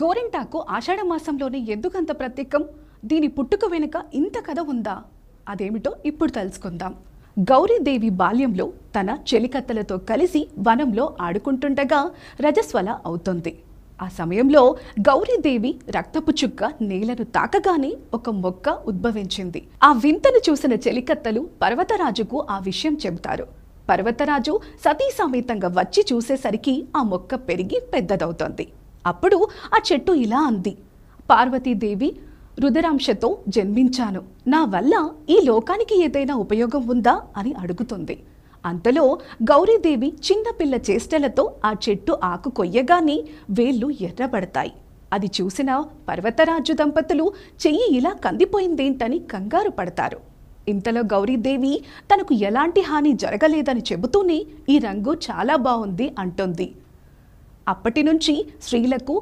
గోరింటాకు ఆషాఢ మాసంలోనే ఎందుకంత ప్రత్యేకం? దీని పుట్టుక వెనుక ఇంత కథ ఉందా? అదేమిటో ఇప్పుడు తెలుసుకుందాం. గౌరీదేవి బాల్యంలో తన చెలికత్తెలతో కలిసి వనంలో ఆడుకుంటుండగా రజస్వల అవుతుంది. ఆ సమయంలో గౌరీదేవి రక్తపు చుక్క నేలను తాకగానే ఒక మొక్క ఉద్భవించింది. ఆ వింతను చూసిన చెలికత్తెలు పర్వతరాజుకు ఆ విషయం చెబుతారు. పర్వతరాజు సతీ సమేతంగా వచ్చి చూసేసరికి ఆ మొక్క పెరిగి పెద్దదవుతోంది. అప్పుడు ఆ చెట్టు ఇలా అంది, పార్వతీదేవి రుద్రాంశతో జన్మించాను, నా వల్ల ఈ లోకానికి ఏదైనా ఉపయోగం ఉందా అని అడుగుతుంది. అంతలో గౌరీదేవి చిన్నపిల్ల చేష్టలతో ఆ చెట్టు ఆకు కొయ్యగానే వేళ్ళు ఎర్రబడతాయి. అది చూసిన పర్వతరాజు దంపతులు చెయ్యి ఇలా కందిపోయిందేంటని కంగారు పడతారు. ఇంతలో గౌరీదేవి తనకు ఎలాంటి హాని జరగలేదని చెబుతూనే ఈ రంగు చాలా బాగుంది అంటుంది. అప్పటి నుంచి స్త్రీలకు